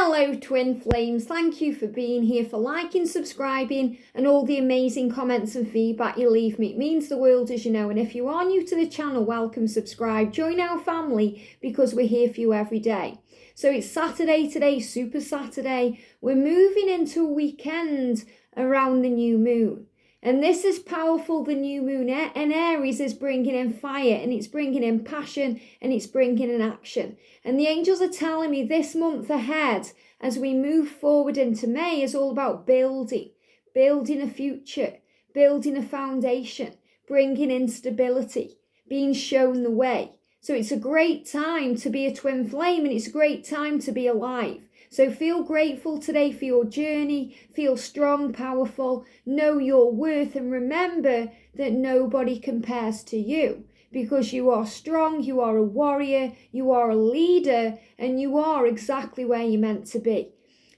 Hello twin flames, thank you for being here, for liking, subscribing and all the amazing comments and feedback you leave me. It means the world, as you know, and if you are new to the channel, welcome, subscribe, join our family because we're here for you every day. So it's Saturday today, Super Saturday. We're moving into a weekend around the new moon. And this is powerful. The new moon in Aries is bringing in fire, and it's bringing in passion, and it's bringing in action. And the angels are telling me this month ahead, as we move forward into May, is all about building a future, building a foundation, bringing in stability, being shown the way. So it's a great time to be a twin flame, and it's a great time to be alive. So feel grateful today for your journey, feel strong, powerful, know your worth, and remember that nobody compares to you because you are strong, you are a warrior, you are a leader, and you are exactly where you're meant to be.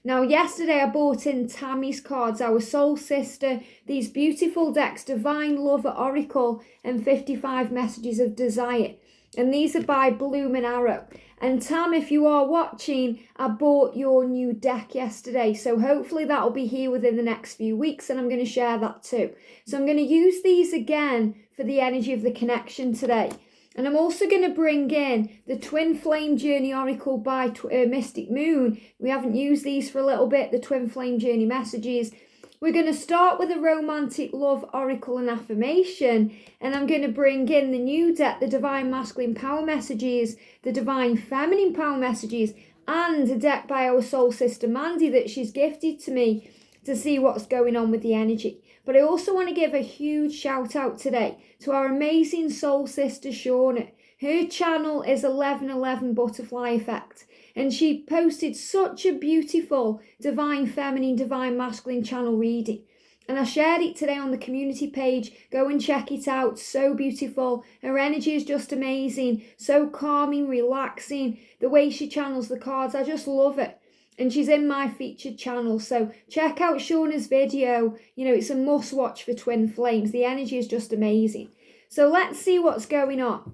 Now, yesterday I bought in Tammy's cards, our soul sister, these beautiful decks, Divine Lover Oracle and 55 Messages of Desire. And these are by Bloom and Arrow. And Tam, if you are watching, I bought your new deck yesterday. So hopefully that will be here within the next few weeks, and I'm going to share that too. So I'm going to use these again for the energy of the connection today. And I'm also going to bring in the Twin Flame Journey Oracle by Mystic Moon. We haven't used these for a little bit, the Twin Flame Journey messages. We're going to start with a Romantic Love Oracle and Affirmation, and I'm going to bring in the new deck, the Divine Masculine Power Messages, the Divine Feminine Power Messages, and a deck by our soul sister Mandy that she's gifted to me to see what's going on with the energy. But I also want to give a huge shout out today to our amazing soul sister Shauna. Her channel is 1111 Butterfly Effect. And she posted such a beautiful Divine Feminine, Divine Masculine channel reading. And I shared it today on the community page. Go and check it out. So beautiful. Her energy is just amazing. So calming, relaxing. The way she channels the cards, I just love it. And she's in my featured channel. So check out Shauna's video. You know, it's a must watch for twin flames. The energy is just amazing. So let's see what's going on.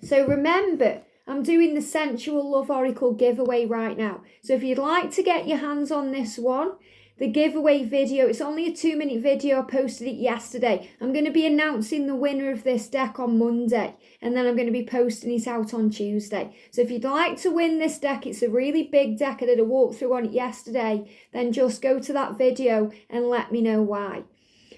So remember, I'm doing the Sensual Love Oracle giveaway right now. So if you'd like to get your hands on this one, the giveaway video, it's only a 2-minute video. I posted it yesterday. I'm going to be announcing the winner of this deck on Monday, and then I'm going to be posting it out on Tuesday. So if you'd like to win this deck, it's a really big deck. I did a walkthrough on it yesterday. Then just go to that video and let me know why.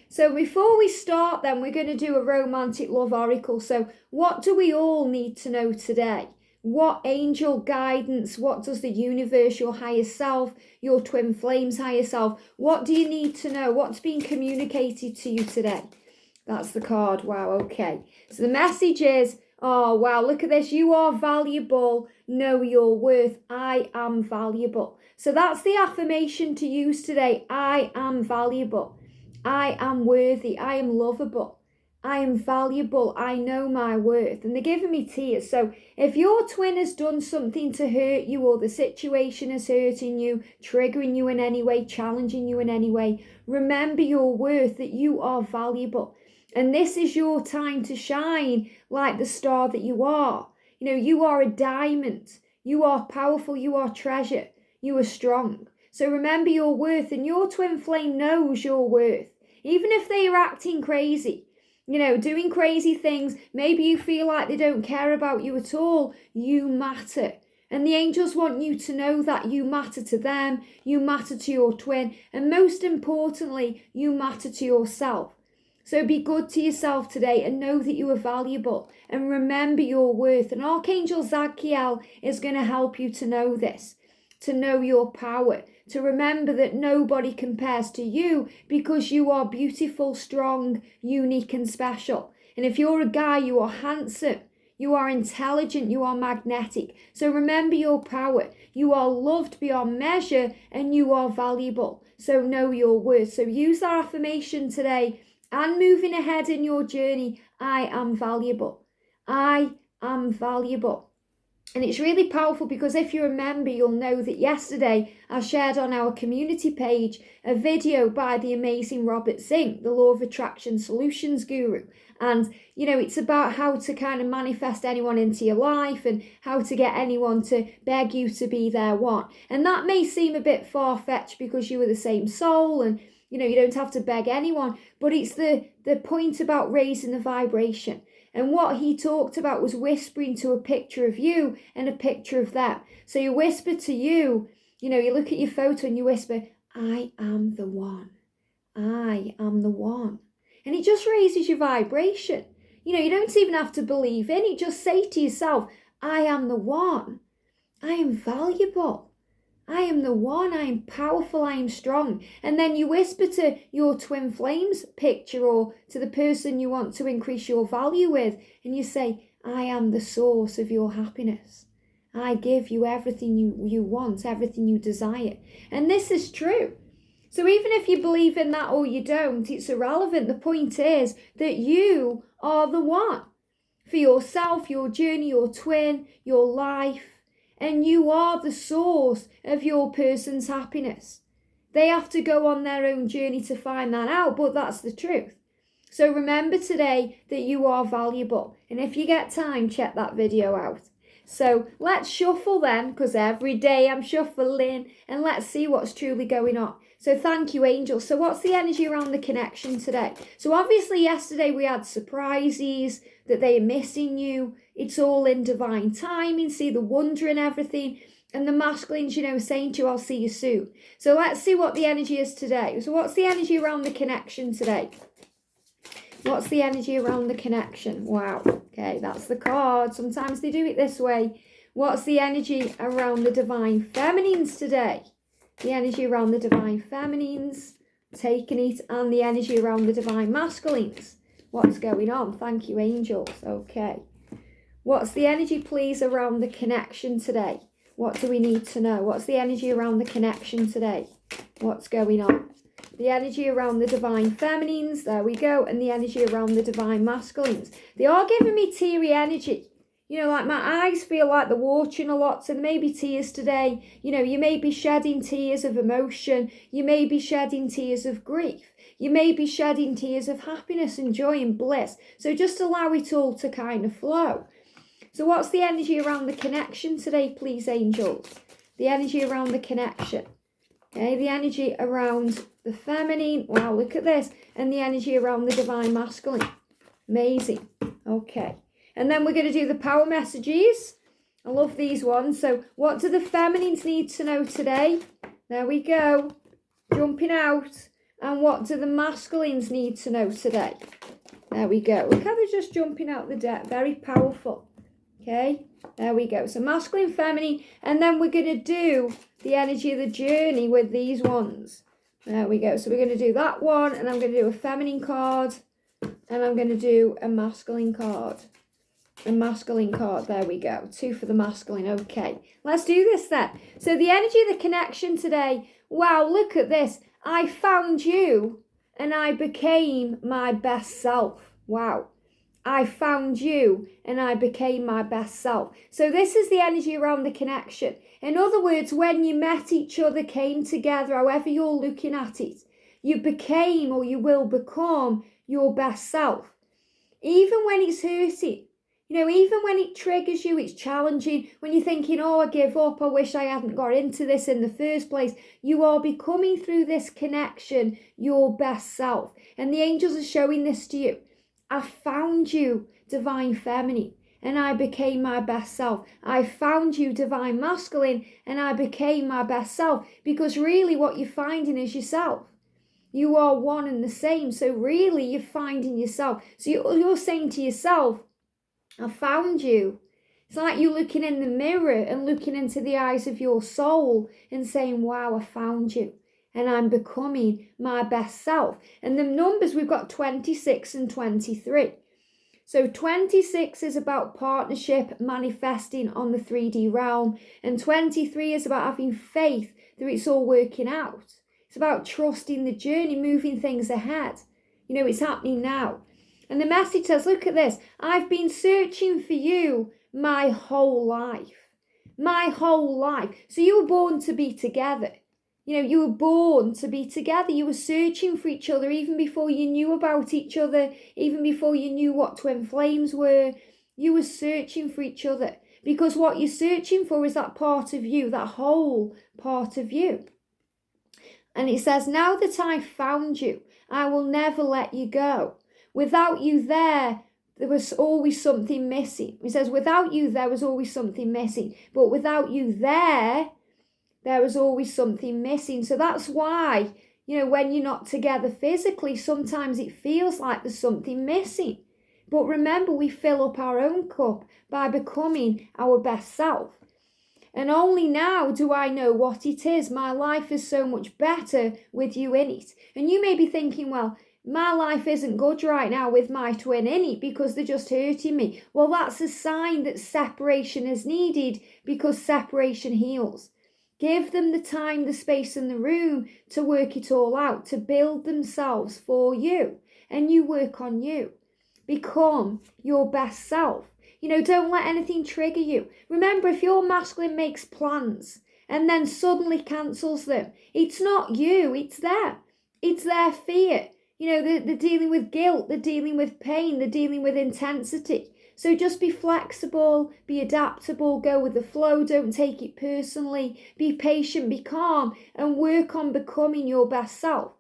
So before we start then, we're going to do a Romantic Love Oracle. So what do we all need to know today? What angel guidance, what does the universe, your higher self, your twin flames higher self, what do you need to know? What's being communicated to you today? That's the card. Wow, okay. So the message is, oh, wow, look at this. You are valuable. Know your worth. I am valuable. So that's the affirmation to use today. I am valuable. I am worthy. I am lovable. I am valuable. I know my worth. And they're giving me tears. So if your twin has done something to hurt you, or the situation is hurting you, triggering you in any way, challenging you in any way, remember your worth, that you are valuable. And this is your time to shine like the star that you are. You know, you are a diamond. You are powerful. You are treasure. You are strong. So remember your worth, and your twin flame knows your worth. Even if they are acting crazy, you know, doing crazy things, maybe you feel like they don't care about you at all, you matter. And the angels want you to know that you matter to them, you matter to your twin, and most importantly, you matter to yourself. So be good to yourself today and know that you are valuable, and remember your worth. And Archangel Zadkiel is going to help you to know this, to know your power, to remember that nobody compares to you because you are beautiful, strong, unique and special. And if you're a guy, you are handsome, you are intelligent, you are magnetic. So remember your power. You are loved beyond measure and you are valuable. So know your worth. So use that affirmation today and moving ahead in your journey. I am valuable. I am valuable. And it's really powerful because if you remember, you'll know that yesterday I shared on our community page a video by the amazing Robert Zink, the Law of Attraction Solutions Guru. And, it's about how to kind of manifest anyone into your life and how to get anyone to beg you to be their one. And that may seem a bit far-fetched because you are the same soul and, you don't have to beg anyone. But it's the point about raising the vibration. And what he talked about was whispering to a picture of you and a picture of them. So you whisper to you, you look at your photo and you whisper, I am the one. I am the one. And it just raises your vibration. You don't even have to believe in it. Just say to yourself, I am the one. I am valuable. I am the one, I am powerful, I am strong. And then you whisper to your twin flames picture or to the person you want to increase your value with, and you say, I am the source of your happiness. I give you everything you want, everything you desire. And this is true. So even if you believe in that or you don't, it's irrelevant. The point is that you are the one for yourself, your journey, your twin, your life. And you are the source of your person's happiness. They have to go on their own journey to find that out, but that's the truth. So remember today that you are valuable. And if you get time, check that video out. So let's shuffle then, because every day I'm shuffling, and let's see what's truly going on. So thank you, angels. So what's the energy around the connection today? So obviously yesterday we had surprises, that they are missing you. It's all in divine timing. See the wonder in everything. And the masculines, saying to you, I'll see you soon. So let's see what the energy is today. So what's the energy around the connection today? What's the energy around the connection? Wow. Okay, that's the card. Sometimes they do it this way. What's the energy around the divine feminines today? The energy around the divine feminines, taking it, and the energy around the divine masculines. What's going on? Thank you, angels. Okay. What's the energy, please, around the connection today? What do we need to know? What's the energy around the connection today? What's going on? The energy around the divine feminines, there we go, and the energy around the divine masculines. They are giving me teary energy. Like my eyes feel like they're watering a lot, so there may be tears today. You may be shedding tears of emotion. You may be shedding tears of grief. You may be shedding tears of happiness and joy and bliss. So just allow it all to kind of flow. So what's the energy around the connection today, please, angels? The energy around the connection. Okay, the energy around the feminine. Wow, look at this. And the energy around the divine masculine. Amazing. Okay. And then we're going to do the power messages. I love these ones. So what do the feminines need to know today? There we go. Jumping out. And what do the masculines need to know today? There we go. Look how they're just jumping out the deck. Very powerful. Okay. There we go. So masculine, feminine. And then we're going to do the energy of the journey with these ones. There we go. So we're going to do that one. And I'm going to do a feminine card. And I'm going to do a masculine card. A masculine card, there we go. 2 for the masculine, okay. Let's do this then. So the energy of the connection today, wow, look at this. I found you and I became my best self. Wow. I found you and I became my best self. So this is the energy around the connection. In other words, when you met each other, came together, however you're looking at it, you became or you will become your best self. Even when it's hurting. Even when it triggers you, it's challenging, when you're thinking, oh, I give up, I wish I hadn't got into this in the first place, you are becoming through this connection your best self. And the angels are showing this to you. I found you, divine feminine, and I became my best self. I found you, divine masculine, and I became my best self. Because really what you're finding is yourself. You are one and the same. So really you're finding yourself. So you're saying to yourself, I found you. It's like you looking in the mirror and looking into the eyes of your soul and saying, wow, I found you. And I'm becoming my best self. And the numbers, we've got 26 and 23. So 26 is about partnership, manifesting on the 3D realm. And 23 is about having faith that it's all working out. It's about trusting the journey, moving things ahead. It's happening now. And the message says, look at this. I've been searching for you my whole life. my whole life. So you were born to be together. You were born to be together. You were searching for each other even before you knew about each other, even before you knew what twin flames were. You were searching for each other because what you're searching for is that part of you, that whole part of you. And it says, now that I've found you, I will never let you go. Without you there was always something missing. It says, without you, there was always something missing. But without you there was always something missing. So that's why, when you're not together physically, sometimes it feels like there's something missing. But remember, we fill up our own cup by becoming our best self. And only now do I know what it is. My life is so much better with you in it. And you may be thinking, well, my life isn't good right now with my twin in it because they're just hurting me. Well, that's a sign that separation is needed because separation heals. Give them the time, the space and the room to work it all out, to build themselves for you. And you work on you. Become your best self. Don't let anything trigger you. Remember, if your masculine makes plans and then suddenly cancels them, it's not you, it's them. It's their fear. They're dealing with guilt, they're dealing with pain, they're dealing with intensity. So just be flexible, be adaptable, go with the flow, don't take it personally, be patient, be calm, and work on becoming your best self.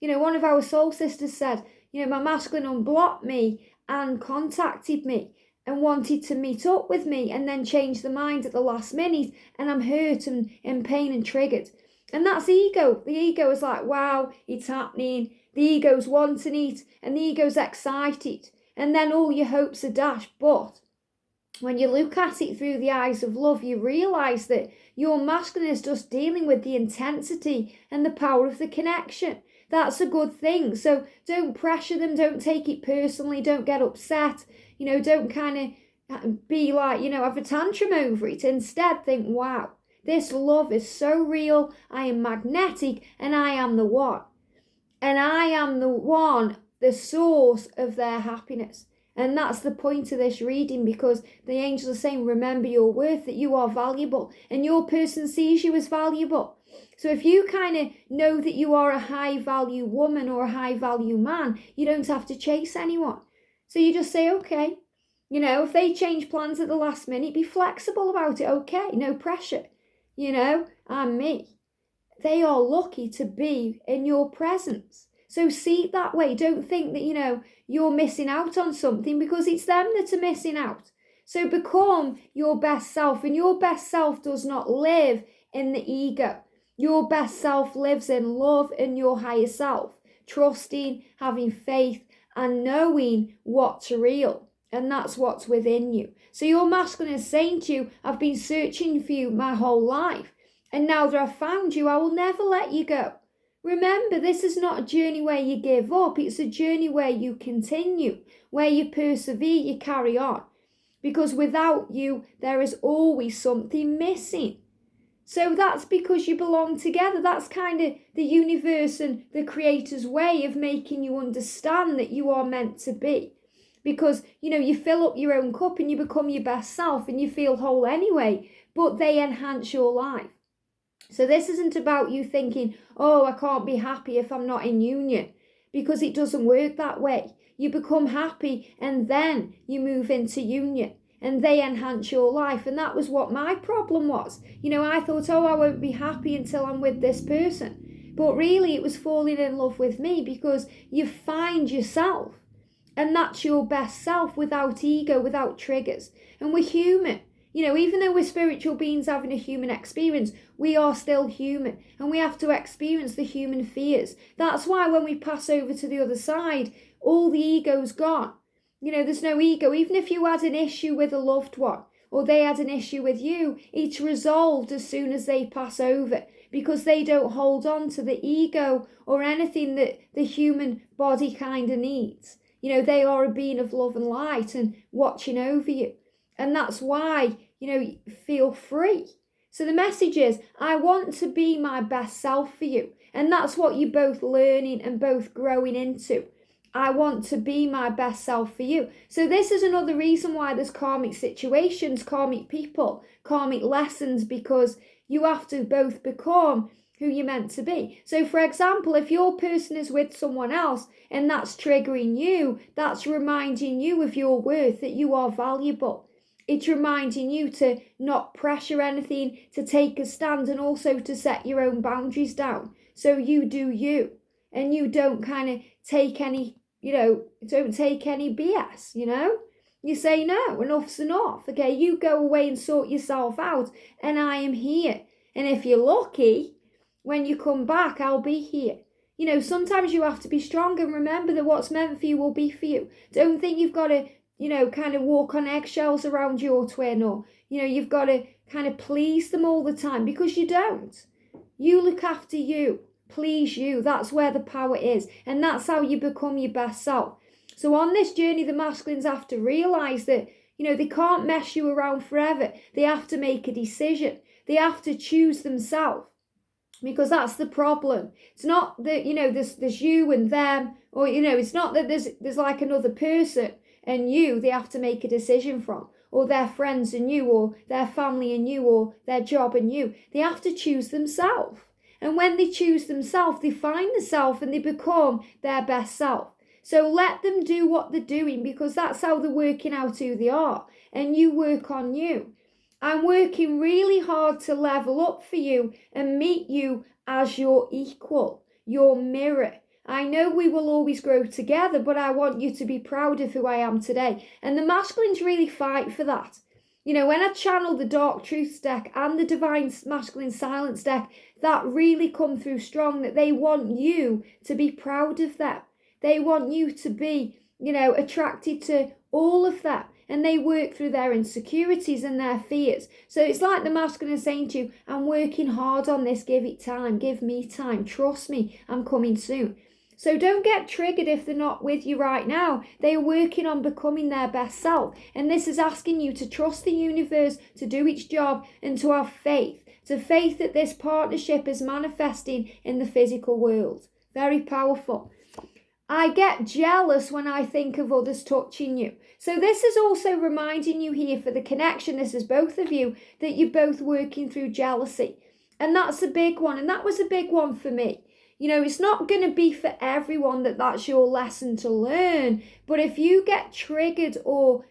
One of our soul sisters said, my masculine unblocked me and contacted me and wanted to meet up with me and then changed the mind at the last minute, and I'm hurt and in pain and triggered. And that's ego. The ego is like, wow, it's happening. The ego's wanting it and the ego's excited. And then all your hopes are dashed. But when you look at it through the eyes of love, you realise that your masculine is just dealing with the intensity and the power of the connection. That's a good thing. So don't pressure them. Don't take it personally. Don't get upset. Don't kind of be like, have a tantrum over it. Instead, think, wow, this love is so real. I am magnetic and I am the one. And I am the one, the source of their happiness. And that's the point of this reading, because the angels are saying, remember your worth, that you are valuable and your person sees you as valuable. So if you kind of know that you are a high value woman or a high value man, you don't have to chase anyone. So you just say, okay, if they change plans at the last minute, be flexible about it. Okay, no pressure. I'm me. They are lucky to be in your presence. So see it that way. Don't think that, you're missing out on something, because it's them that are missing out. So become your best self, and your best self does not live in the ego. Your best self lives in love and your higher self, trusting, having faith, and knowing what's real. And that's what's within you. So your masculine is saying to you, I've been searching for you my whole life. And now that I've found you, I will never let you go. Remember, this is not a journey where you give up. It's a journey where you continue, where you persevere, you carry on. Because without you, there is always something missing. So that's because you belong together. That's kind of the universe and the creator's way of making you understand that you are meant to be. Because, you fill up your own cup and you become your best self and you feel whole anyway, but they enhance your life. So this isn't about you thinking, oh, I can't be happy if I'm not in union, because it doesn't work that way. You become happy and then you move into union. And they enhance your life. And that was what my problem was. I thought, I won't be happy until I'm with this person. But really, it was falling in love with me, because you find yourself. And that's your best self, without ego, without triggers. And we're human. Even though we're spiritual beings having a human experience, we are still human. And we have to experience the human fears. That's why when we pass over to the other side, all the ego's gone. There's no ego. Even if you had an issue with a loved one, or they had an issue with you, it's resolved as soon as they pass over, because they don't hold on to the ego or anything that the human body kind of needs. They are a being of love and light and watching over you. And that's why, feel free. So the message is, I want to be my best self for you. And that's what you're both learning and both growing into. I want to be my best self for you. So this is another reason why there's karmic situations, karmic people, karmic lessons, because you have to both become who you're meant to be. So for example, if your person is with someone else and that's triggering you, that's reminding you of your worth, that you are valuable. It's reminding you to not pressure anything, to take a stand, and also to set your own boundaries down. So you do you, and you don't kind of take any, don't take any BS, You say, no, enough's enough. Okay, you go away and sort yourself out, and I am here. And if you're lucky, when you come back, I'll be here. Sometimes you have to be strong and remember that what's meant for you will be for you. Don't think you've got to, kind of walk on eggshells around your twin, or, you've got to kind of please them all the time, because you don't. You look after you, please you. That's where the power is. And that's how you become your best self. So on this journey, the masculines have to realize that, they can't mess you around forever. They have to make a decision. They have to choose themselves. Because that's the problem. It's not that, there's you and them, or, it's not that there's like another person and you they have to make a decision from, or their friends and you, or their family and you, or their job and you. They have to choose themselves. And when they choose themselves, they find the self and they become their best self. So let them do what they're doing, because that's how they're working out who they are. And you work on you. I'm working really hard to level up for you and meet you as your equal, your mirror. I know we will always grow together, but I want you to be proud of who I am today. And the masculines really fight for that. When I channel the Dark Truths deck and the Divine Masculine Silence deck, that really come through strong, that they want you to be proud of them. They want you to be, attracted to all of that. And they work through their insecurities and their fears. So it's like the masculine is saying to you, I'm working hard on this, give it time, give me time, trust me, I'm coming soon. So don't get triggered if they're not with you right now. They are working on becoming their best self. And this is asking you to trust the universe, to do its job, and to have faith. To faith that this partnership is manifesting in the physical world. Very powerful. I get jealous when I think of others touching you. So this is also reminding you here for the connection, this is both of you, that you're both working through jealousy. And that's a big one. And that was a big one for me. It's not going to be for everyone that's your lesson to learn. But if you get triggered or,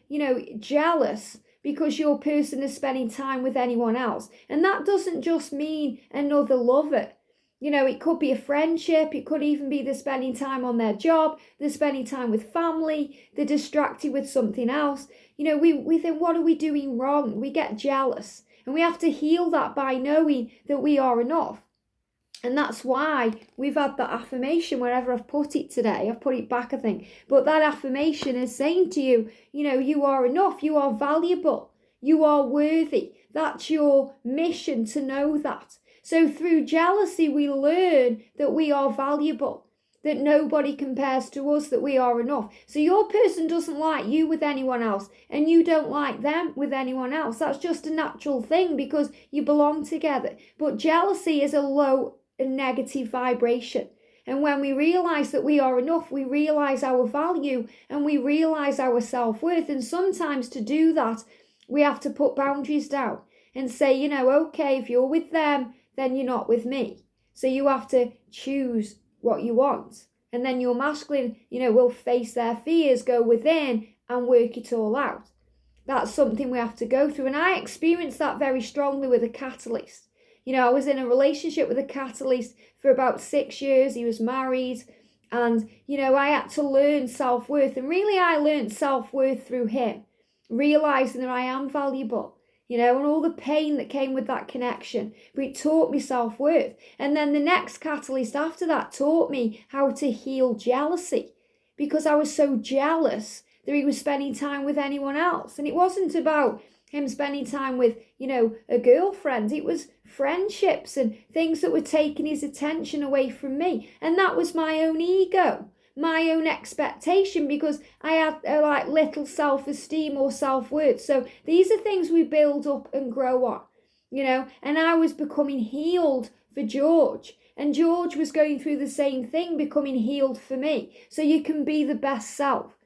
jealous because your person is spending time with anyone else, and that doesn't just mean another lover. It could be a friendship. It could even be they're spending time on their job. They're spending time with family. They're distracted with something else. We think, what are we doing wrong? We get jealous. And we have to heal that by knowing that we are enough. And that's why we've had that affirmation wherever I've put it today. I've put it back, I think. But that affirmation is saying to you, you are enough. You are valuable. You are worthy. That's your mission, to know that. So through jealousy, we learn that we are valuable, that nobody compares to us, that we are enough. So your person doesn't like you with anyone else, and you don't like them with anyone else. That's just a natural thing because you belong together. But jealousy is a low and negative vibration. And when we realize that we are enough, we realize our value and we realize our self-worth. And sometimes to do that, we have to put boundaries down and say, okay, if you're with them, then you're not with me. So you have to choose what you want. And then your masculine, will face their fears, go within and work it all out. That's something we have to go through. And I experienced that very strongly with a catalyst. I was in a relationship with a catalyst for about 6 years. He was married. And, I had to learn self-worth. And really, I learned self-worth through him. Realizing that I am valuable. And all the pain that came with that connection. But it taught me self-worth. And then the next catalyst after that taught me how to heal jealousy. Because I was so jealous that he was spending time with anyone else. And it wasn't about him spending time with, a girlfriend. It was friendships and things that were taking his attention away from me. And that was my own ego. My own expectation, because I had little self-esteem or self-worth. So these are things we build up and grow on, and I was becoming healed for George. And George was going through the same thing, becoming healed for me. So you can be the best self.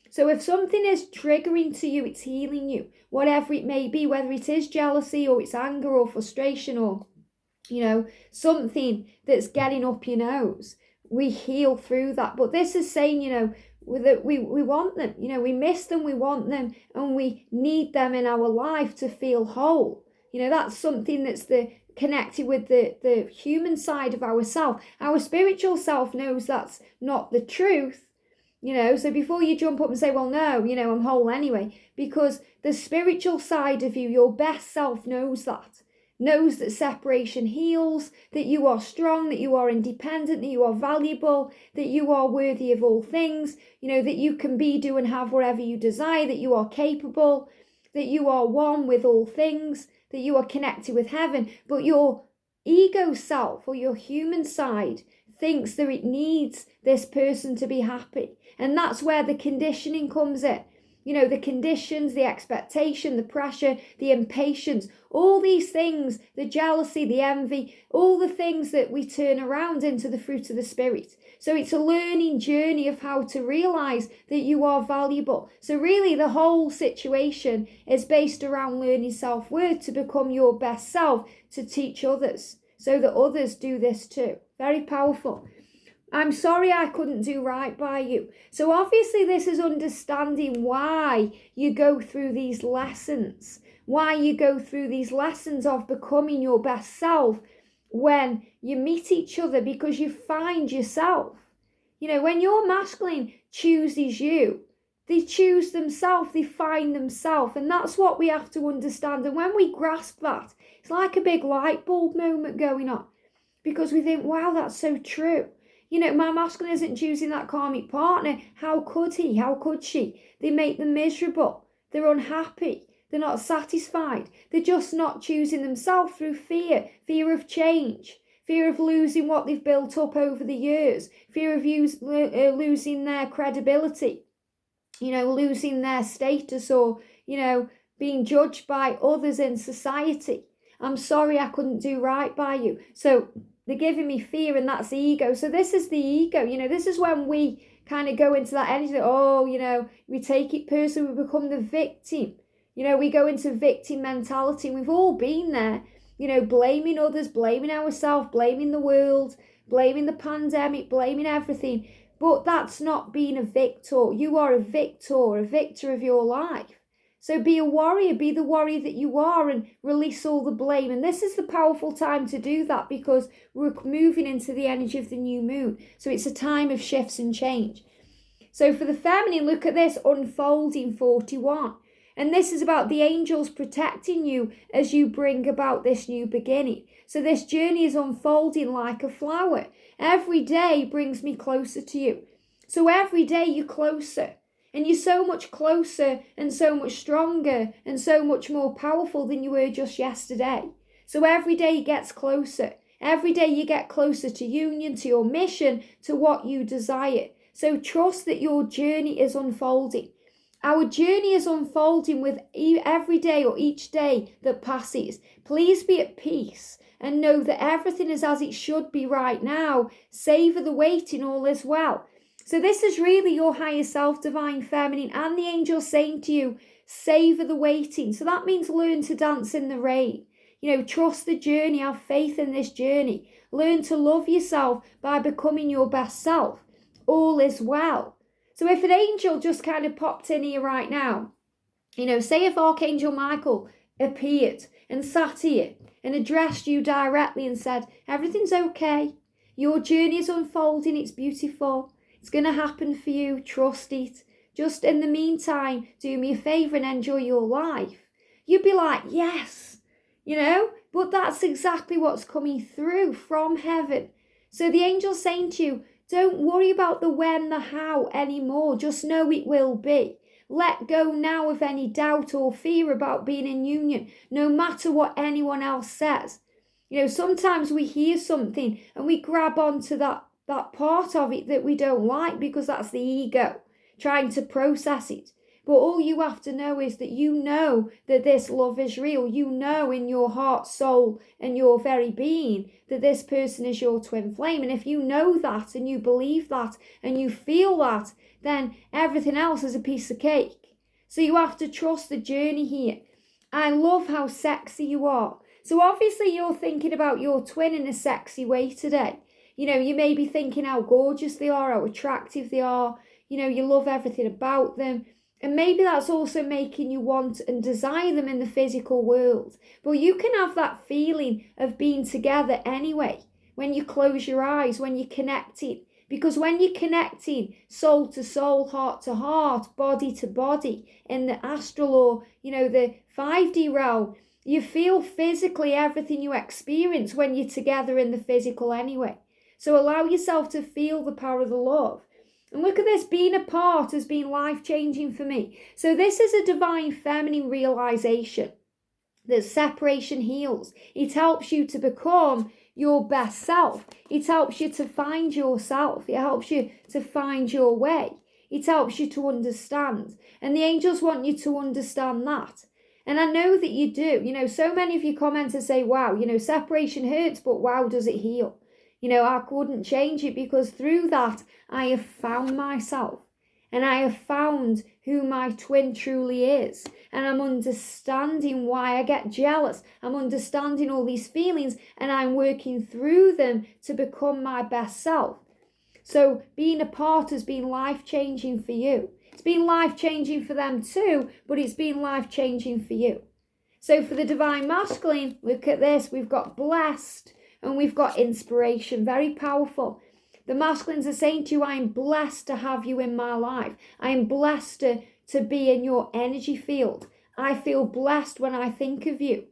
So if something is triggering to you, it's healing you, whatever it may be, whether it is jealousy or it's anger or frustration or, something that's getting up your nose. We heal through that. But this is saying, that we want them, we miss them, we want them, and we need them in our life to feel whole. That's something that's connected with the human side of ourself. Our spiritual self knows that's not the truth. So before you jump up and say, well, no, I'm whole anyway, because the spiritual side of you, your best self knows that separation heals, that you are strong, that you are independent, that you are valuable, that you are worthy of all things, that you can be, do and have whatever you desire, that you are capable, that you are one with all things, that you are connected with heaven. But your ego self or your human side thinks that it needs this person to be happy. And that's where the conditioning comes in. The conditions, the expectation, the pressure, the impatience, all these things, the jealousy, the envy, all the things that we turn around into the fruit of the Spirit. So it's a learning journey of how to realize that you are valuable. So really the whole situation is based around learning self-worth to become your best self, to teach others so that others do this too. Very powerful. I'm sorry I couldn't do right by you. So obviously this is understanding why you go through these lessons, of becoming your best self when you meet each other, because you find yourself. When your masculine chooses you, they choose themselves, they find themselves. And that's what we have to understand. And when we grasp that, it's like a big light bulb moment going on, because we think, wow, that's so true. My masculine isn't choosing that karmic partner. How could he? How could she? They make them miserable. They're unhappy. They're not satisfied. They're just not choosing themselves through fear of change, fear of losing what they've built up over the years, fear of losing their credibility, losing their status, or, being judged by others in society. I'm sorry I couldn't do right by you. So they're giving me fear, and that's the ego. So this is the ego. This is when we kind of go into that energy that, we take it personally, we become the victim. We go into victim mentality. We've all been there, blaming others, blaming ourselves, blaming the world, blaming the pandemic, blaming everything. But that's not being a victor. You are a victor of your life. So be a warrior, be the warrior that you are, and release all the blame. And this is the powerful time to do that, because we're moving into the energy of the new moon. So it's a time of shifts and change. So for the feminine, look at this, unfolding 41. And this is about the angels protecting you as you bring about this new beginning. So this journey is unfolding like a flower. Every day brings me closer to you. So every day you're closer. And you're so much closer and so much stronger and so much more powerful than you were just yesterday. So every day it gets closer. Every day you get closer to union, to your mission, to what you desire. So trust that your journey is unfolding. Our journey is unfolding with every day or each day that passes. Please be at peace and know that everything is as it should be right now. Savor the waiting, all is well. So this is really your higher self, divine feminine, and the angels saying to you, savor the waiting. So that means learn to dance in the rain. Trust the journey, have faith in this journey. Learn to love yourself by becoming your best self. All is well. So if an angel just kind of popped in here right now, say if Archangel Michael appeared and sat here and addressed you directly and said, everything's okay. Your journey is unfolding. It's beautiful. It's going to happen for you. Trust it. Just in the meantime, do me a favour and enjoy your life. You'd be like, yes, but that's exactly what's coming through from heaven. So the angel's saying to you, don't worry about the when, the how anymore. Just know it will be. Let go now of any doubt or fear about being in union, no matter what anyone else says. Sometimes we hear something and we grab onto that part of it that we don't like, because that's the ego trying to process it. But all you have to know is that you know that this love is real. You know in your heart, soul, and your very being that this person is your twin flame. And if you know that and you believe that and you feel that, then everything else is a piece of cake. So you have to trust the journey here. I love how sexy you are. So obviously you're thinking about your twin in a sexy way today. You may be thinking how gorgeous they are, how attractive they are. You love everything about them. And maybe that's also making you want and desire them in the physical world. But you can have that feeling of being together anyway, when you close your eyes, when you're connecting. Because when you're connecting soul to soul, heart to heart, body to body, in the astral or, the 5D realm, you feel physically everything you experience when you're together in the physical anyway. So allow yourself to feel the power of the love. And look at this, being apart has been life-changing for me. So this is a divine feminine realization that separation heals. It helps you to become your best self. It helps you to find yourself. It helps you to find your way. It helps you to understand. And the angels want you to understand that. And I know that you do. So many of your commenters say, wow, separation hurts, but wow, does it heal? I couldn't change it because through that, I have found myself and I have found who my twin truly is. And I'm understanding why I get jealous. I'm understanding all these feelings and I'm working through them to become my best self. So being apart has been life-changing for you. It's been life-changing for them too, but it's been life-changing for you. So for the divine masculine, look at this. We've got blessed. And we've got inspiration, very powerful. The masculines are saying to you, I am blessed to have you in my life. I am blessed to be in your energy field. I feel blessed when I think of you.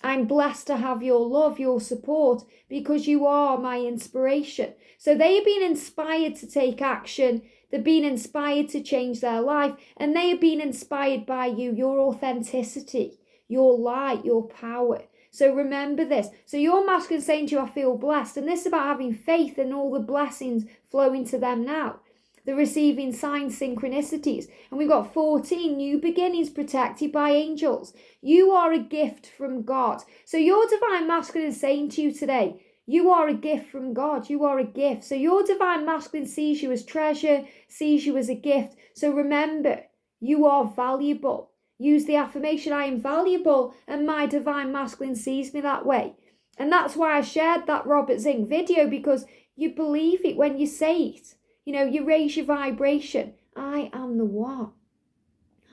I'm blessed to have your love, your support, because you are my inspiration. So they are being inspired to take action. They're being inspired to change their life. And they are being inspired by you, your authenticity, your light, your power. So remember this. So your masculine saying to you, I feel blessed. And this is about having faith in all the blessings flowing to them now. They're receiving signs, synchronicities. And we've got 14 new beginnings protected by angels. You are a gift from God. So your divine masculine is saying to you today, you are a gift from God. You are a gift. So your divine masculine sees you as treasure, sees you as a gift. So remember, you are valuable. Use the affirmation, I am valuable, and my divine masculine sees me that way. And that's why I shared that Robert Zink video, because you believe it when you say it. You raise your vibration. I am the one.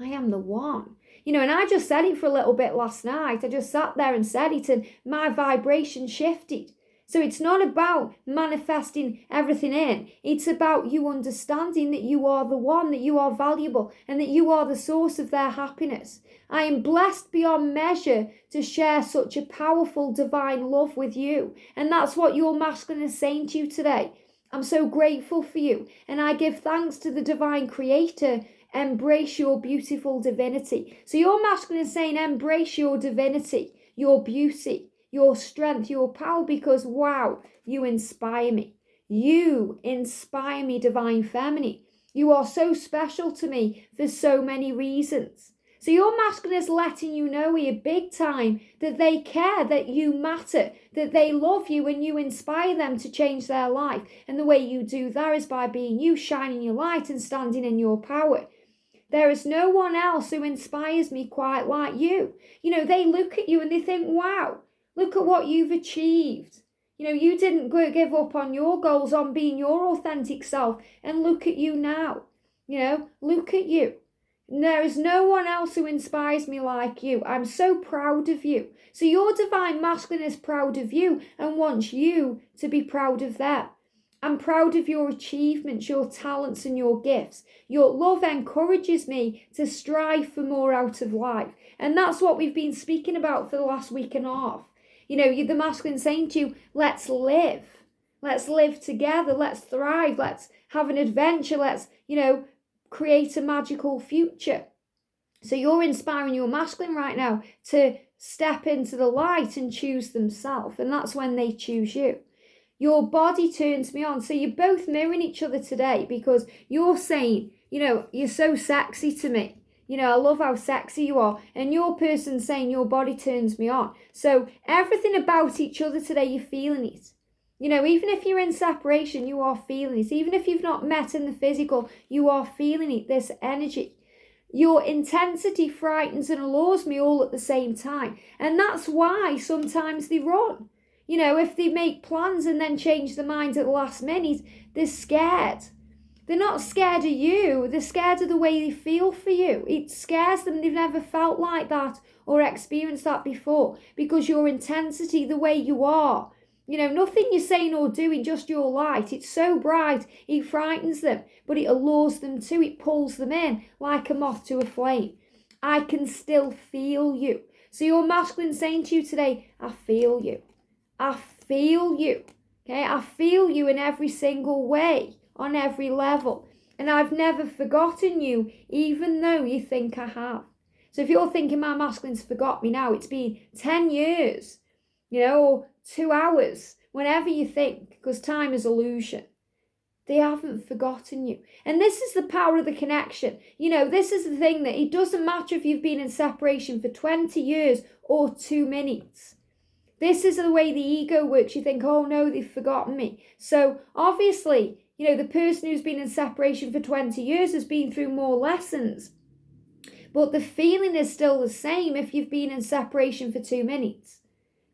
I am the one. And I just said it for a little bit last night. I just sat there and said it, and my vibration shifted. So it's not about manifesting everything in. It's about you understanding that you are the one, that you are valuable, and that you are the source of their happiness. I am blessed beyond measure to share such a powerful divine love with you. And that's what your masculine is saying to you today. I'm so grateful for you. And I give thanks to the divine creator. Embrace your beautiful divinity. So your masculine is saying, embrace your divinity, your beauty, your strength, your power, because wow, you inspire me. You inspire me, divine feminine. You are so special to me for so many reasons. So your masculine is letting you know here big time that they care, that you matter, that they love you, and you inspire them to change their life. And the way you do that is by being you, shining your light and standing in your power. There is no one else who inspires me quite like you. They look at you and they think, wow, look at what you've achieved. You didn't give up on your goals, on being your authentic self. And look at you now. Look at you. There is no one else who inspires me like you. I'm so proud of you. So your divine masculine is proud of you and wants you to be proud of them. I'm proud of your achievements, your talents and your gifts. Your love encourages me to strive for more out of life. And that's what we've been speaking about for the last week and a half. The masculine saying to you, let's live. Let's live together. Let's thrive. Let's have an adventure. Let's, create a magical future. So you're inspiring your masculine right now to step into the light and choose themselves. And that's when they choose you. Your body turns me on. So you're both mirroring each other today, because you're saying, you're so sexy to me. I love how sexy you are. And your person saying your body turns me on. So everything about each other today, you're feeling it. Even if you're in separation, you are feeling it. Even if you've not met in the physical, you are feeling it, this energy. Your intensity frightens and allures me all at the same time. And that's why sometimes they run. If they make plans and then change their minds at the last minute, they're scared. They're not scared of you. They're scared of the way they feel for you. It scares them. They've never felt like that or experienced that before, because your intensity, the way you are, nothing you're saying or doing, just your light. It's so bright, it frightens them, but it allures them too. It pulls them in like a moth to a flame. I can still feel you. So your masculine saying to you today, I feel you. I feel you. Okay, I feel you in every single way, on every level. And I've never forgotten you, even though you think I have. So if you're thinking my masculine's forgot me now, it's been 10 years, or 2 hours, whenever you think, because time is illusion. They haven't forgotten you. And this is the power of the connection. This is the thing, that it doesn't matter if you've been in separation for 20 years or 2 minutes. This is the way the ego works. You think, oh no, they've forgotten me. So obviously, the person who's been in separation for 20 years has been through more lessons. But the feeling is still the same if you've been in separation for 2 minutes.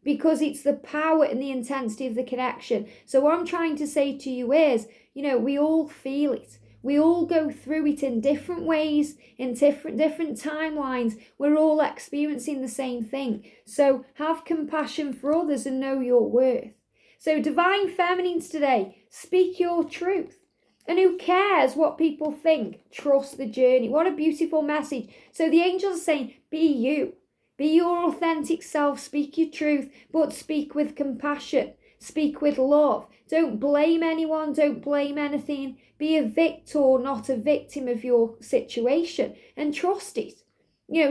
Because it's the power and the intensity of the connection. So what I'm trying to say to you is, we all feel it. We all go through it in different ways, in different timelines. We're all experiencing the same thing. So have compassion for others and know your worth. So divine feminines today, speak your truth. And who cares what people think? Trust the journey. What a beautiful message. So the angels are saying, be you. Be your authentic self. Speak your truth, but speak with compassion. Speak with love. Don't blame anyone. Don't blame anything. Be a victor, not a victim of your situation. And trust it.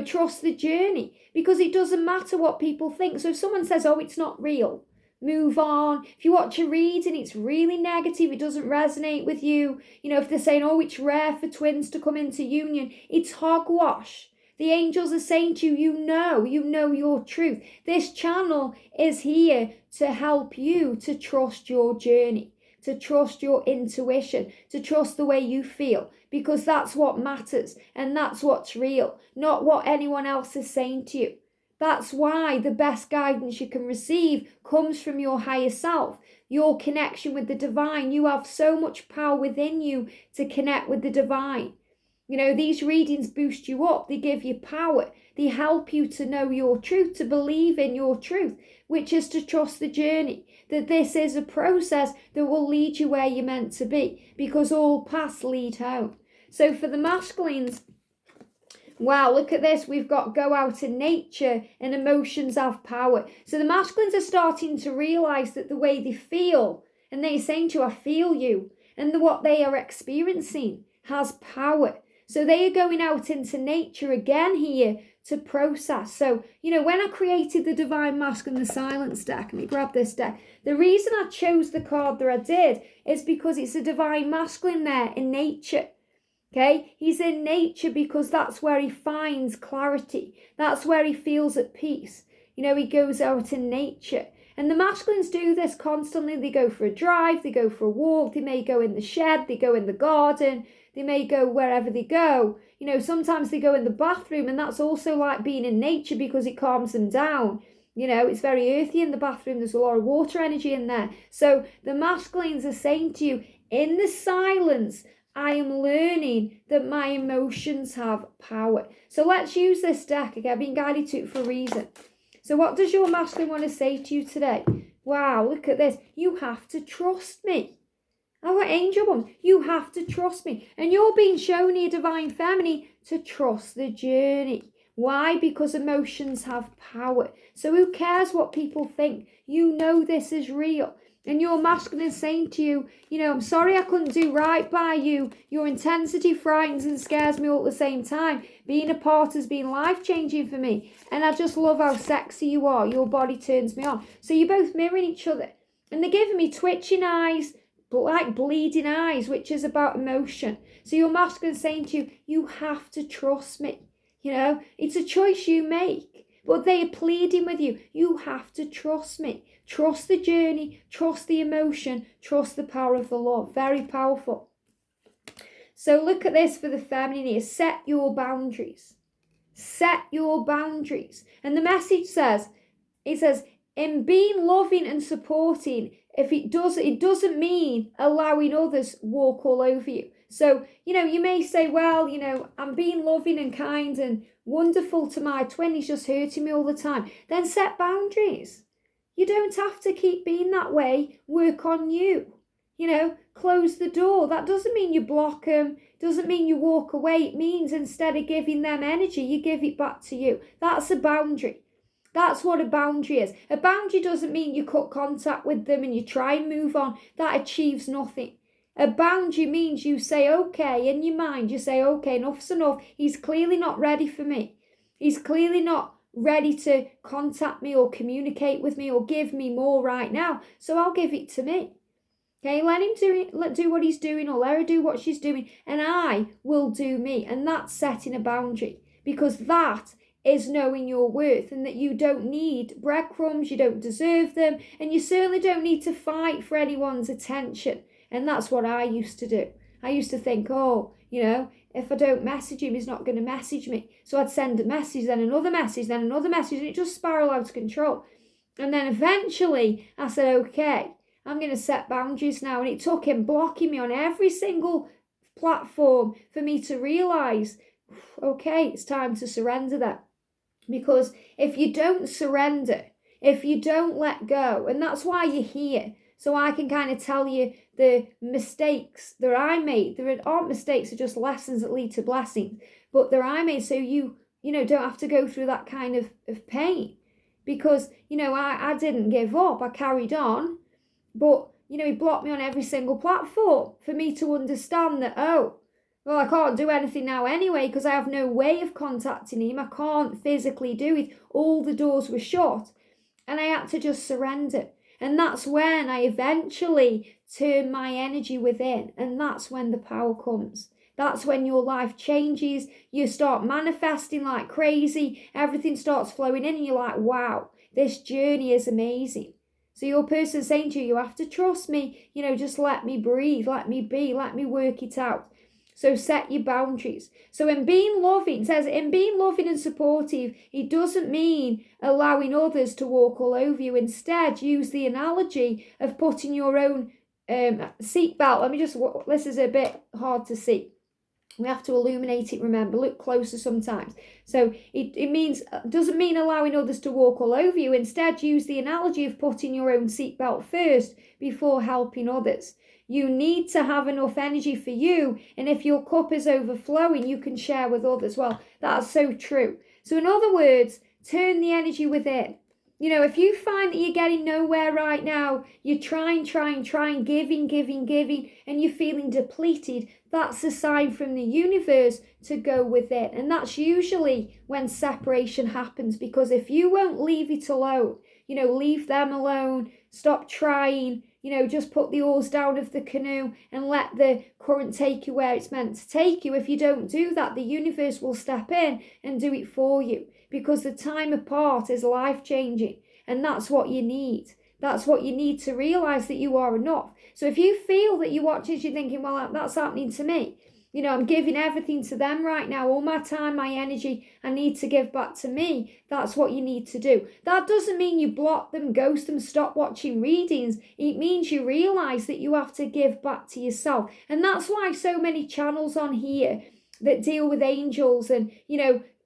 Trust the journey. Because it doesn't matter what people think. So if someone says, oh, it's not real, move on. If you watch a reading, it's really negative, it doesn't resonate with you. If they're saying, oh, it's rare for twins to come into union, it's hogwash. The angels are saying to you, you know your truth. This channel is here to help you to trust your journey, to trust your intuition, to trust the way you feel, because that's what matters and that's what's real, not what anyone else is saying to you. That's why the best guidance you can receive comes from your higher self, your connection with the divine. You have so much power within you to connect with the divine. These readings boost you up. They give you power. They help you to know your truth, to believe in your truth, which is to trust the journey, that this is a process that will lead you where you're meant to be, because all paths lead home. So for the masculines, wow, look at this. We've got go out in nature and emotions have power. So the masculines are starting to realize that the way they feel, and they're saying to you, I feel you, and what they are experiencing has power. So they are going out into nature again here to process. So, when I created the Divine Masculine, the Silence deck, let me grab this deck. The reason I chose the card that I did is because it's a Divine Masculine there in nature. Okay, he's in nature because that's where he finds clarity. That's where he feels at peace. He goes out in nature. And the masculines do this constantly. They go for a drive, they go for a walk, they may go in the shed, they go in the garden, they may go wherever they go. Sometimes they go in the bathroom, and that's also like being in nature because it calms them down. It's very earthy in the bathroom. There's a lot of water energy in there. So the masculines are saying to you, in the silence, I am learning that my emotions have power. So let's use this deck again. I've been guided to it for a reason. So what does your masculine want to say to you today? Wow, look at this. You have to trust me. Our angel one, you have to trust me. And you're being shown here, divine feminine, to trust the journey. Why? Because emotions have power. So who cares what people think? This is real. And your masculine is saying to you, I'm sorry I couldn't do right by you. Your intensity frightens and scares me all at the same time. Being apart has been life-changing for me. And I just love how sexy you are. Your body turns me on. So you're both mirroring each other. And they're giving me twitching eyes, like bleeding eyes, which is about emotion. So your masculine is saying to you, you have to trust me. It's a choice you make. But they are pleading with you. You have to trust me. Trust the journey. Trust the emotion. Trust the power of the love. Very powerful. So look at this for the feminine here. Set your boundaries. Set your boundaries. And the message says, in being loving and supporting, it doesn't mean allowing others walk all over you. So, you may say, well, I'm being loving and kind and wonderful to my twin. He's just hurting me all the time. Then set boundaries. You don't have to keep being that way. Work on you. Close the door. That doesn't mean you block them. Doesn't mean you walk away. It means instead of giving them energy, you give it back to you. That's a boundary. That's what a boundary is. A boundary doesn't mean you cut contact with them and you try and move on. That achieves nothing. A boundary means you say, okay, in your mind, you say, okay, enough's enough. He's clearly not ready for me. He's clearly not ready to contact me or communicate with me or give me more right now. So I'll give it to me. Okay, let him do what he's doing or let her do what she's doing, and I will do me. And that's setting a boundary, because that is knowing your worth and that you don't need breadcrumbs, you don't deserve them, and you certainly don't need to fight for anyone's attention. And that's what I used to do. I used to think, if I don't message him, he's not going to message me. So I'd send a message, then another message, then another message, and it just spiraled out of control. And then eventually I said, okay, I'm going to set boundaries now. And it took him blocking me on every single platform for me to realise, okay, it's time to surrender that. Because if you don't surrender, if you don't let go, and that's why you're here, so I can kind of tell you the mistakes that I made. There aren't mistakes, they're just lessons that lead to blessings. But that I made so you don't have to go through that kind of pain. Because, I didn't give up. I carried on. But, he blocked me on every single platform for me to understand that, I can't do anything now anyway because I have no way of contacting him. I can't physically do it. All the doors were shut. And I had to just surrender. And that's when I eventually turn my energy within. And that's when the power comes. That's when your life changes. You start manifesting like crazy. Everything starts flowing in and you're like, wow, this journey is amazing. So your person's saying to you, you have to trust me. Just let me breathe, let me be, let me work it out. So set your boundaries. So in being loving, it says, in being loving and supportive, it doesn't mean allowing others to walk all over you. Instead, use the analogy of putting your own seatbelt. This is a bit hard to see. We have to illuminate it, remember, look closer sometimes. So it doesn't mean allowing others to walk all over you. Instead, use the analogy of putting your own seatbelt first before helping others. You need to have enough energy for you. And if your cup is overflowing, you can share with others. Well, that's so true. So in other words, turn the energy within. If you find that you're getting nowhere right now, you're trying, giving, and you're feeling depleted, that's a sign from the universe to go within. And that's usually when separation happens, because if you won't leave it alone, leave them alone, stop trying, just put the oars down of the canoe and let the current take you where it's meant to take you. If you don't do that, the universe will step in and do it for you, because the time apart is life-changing, and that's what you need. That's what you need to realise that you are enough. So if you feel that you're watching, you're thinking, well, that's happening to me. I'm giving everything to them right now. All my time, my energy, I need to give back to me. That's what you need to do. That doesn't mean you block them, ghost them, stop watching readings. It means you realise that you have to give back to yourself. And that's why so many channels on here that deal with angels and,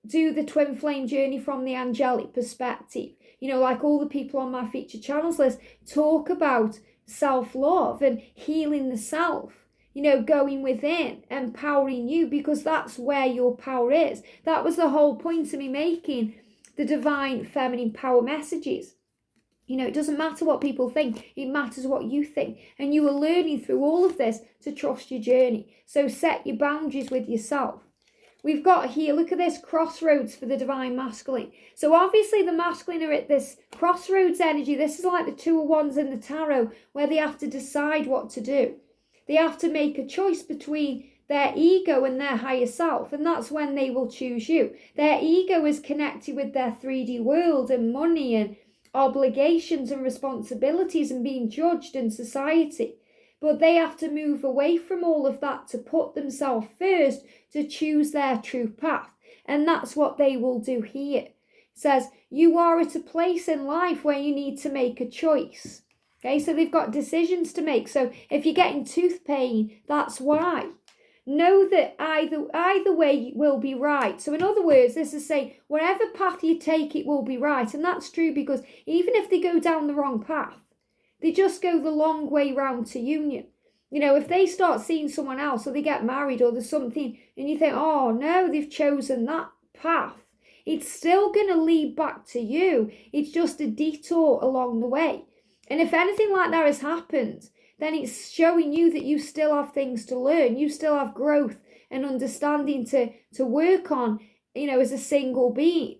do the twin flame journey from the angelic perspective. Like all the people on my featured channels list talk about self-love and healing the self. Going within, empowering you, because that's where your power is. That was the whole point of me making the divine feminine power messages. It doesn't matter what people think, it matters what you think. And you are learning through all of this to trust your journey. So set your boundaries with yourself. We've got here, look at this, crossroads for the divine masculine. So obviously the masculine are at this crossroads energy. This is like the 2 of Wands in the tarot, where they have to decide what to do. They have to make a choice between their ego and their higher self, and that's when they will choose you. Their ego is connected with their 3D world and money and obligations and responsibilities and being judged in society. But they have to move away from all of that to put themselves first, to choose their true path. And that's what they will do here. It says, you are at a place in life where you need to make a choice. Okay, so they've got decisions to make. So if you're getting tooth pain, that's why. Know that either way will be right. So in other words, this is saying, whatever path you take, it will be right. And that's true, because even if they go down the wrong path, they just go the long way round to union. You know, if they start seeing someone else, or they get married, or there's something, and you think, oh no, they've chosen that path, it's still going to lead back to you. It's just a detour along the way. And if anything like that has happened, then it's showing you that you still have things to learn. You still have growth and understanding to work on, you know, as a single being.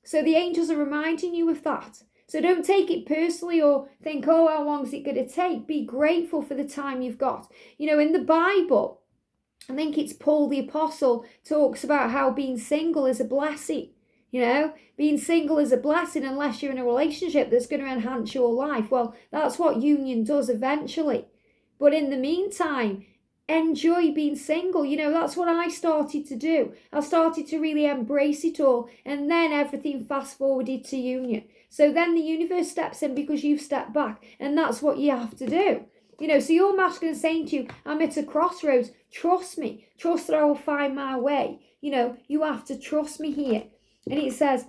So the angels are reminding you of that. So don't take it personally or think, oh, how long is it going to take? Be grateful for the time you've got. You know, in the Bible, I think it's Paul the Apostle talks about how being single is a blessing. You know, being single is a blessing unless you're in a relationship that's going to enhance your life. Well, that's what union does eventually. But in the meantime, enjoy being single. You know, that's what I started to do. I started to really embrace it all. And then everything fast forwarded to union. So then the universe steps in because you've stepped back. And that's what you have to do. You know, so your masculine saying to you, I'm at a crossroads. Trust me. Trust that I will find my way. You know, you have to trust me here. And it says,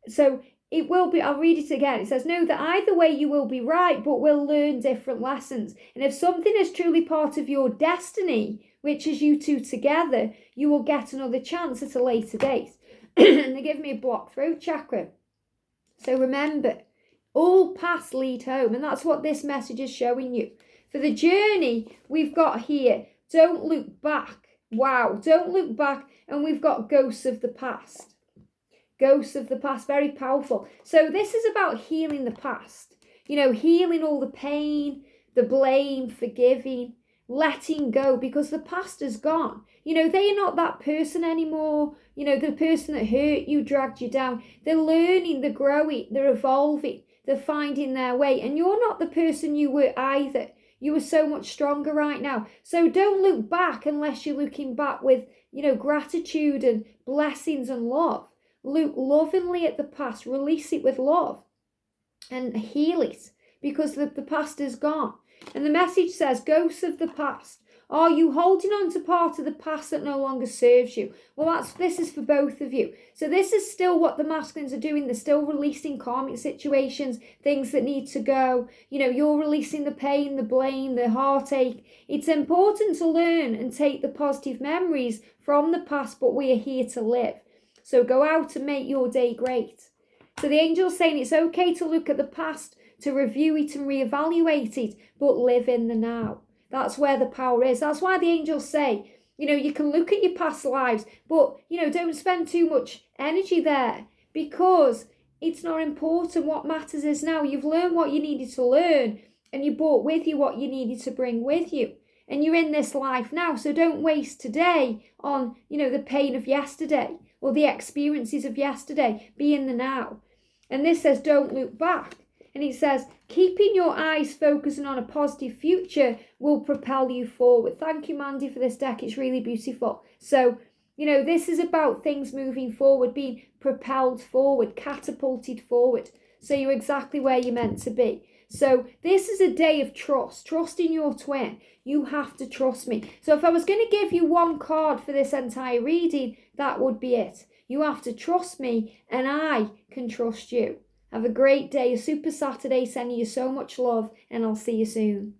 so it will be, I'll read it again. It says, know that either way you will be right, but will learn different lessons. And if something is truly part of your destiny, which is you two together, you will get another chance at a later date. And they give me a blocked throat chakra. So remember, all paths lead home. And that's what this message is showing you. For the journey we've got here, don't look back. Wow, don't look back. And we've got ghosts of the past. Ghosts of the past, very powerful. So this is about healing the past. You know, healing all the pain, the blame, forgiving, letting go, because the past is gone. You know, they are not that person anymore. You know, the person that hurt you, dragged you down. They're learning, they're growing, they're evolving, they're finding their way. And you're not the person you were either. You are so much stronger right now. So don't look back unless you're looking back with, you know, gratitude and blessings and love. Look lovingly at the past, release it with love and heal it, because the past is gone. And the message says, ghosts of the past, are you holding on to part of the past that no longer serves you? Well, this is for both of you. So this is still what the masculines are doing. They're still releasing karmic situations, things that need to go. You know, you're releasing the pain, the blame, the heartache. It's important to learn and take the positive memories from the past, but we are here to live. So go out and make your day great. So the angel's saying it's okay to look at the past, to review it and reevaluate it, but live in the now. That's where the power is. That's why the angels say, you know, you can look at your past lives, but, you know, don't spend too much energy there, because it's not important. What matters is now. You've learned what you needed to learn, and you brought with you what you needed to bring with you. And you're in this life now, so don't waste today on, you know, the pain of yesterday or the experiences of yesterday. Be in the now. And this says, don't look back. And it says, keeping your eyes focusing on a positive future will propel you forward. Thank you, Mandy, for this deck. It's really beautiful. So, you know, this is about things moving forward, being propelled forward, catapulted forward. So you're exactly where you're meant to be. So this is a day of trust. Trust in your twin. You have to trust me. So if I was going to give you one card for this entire reading, that would be it. You have to trust me, and I can trust you. Have a great day, a super Saturday, sending you so much love, and I'll see you soon.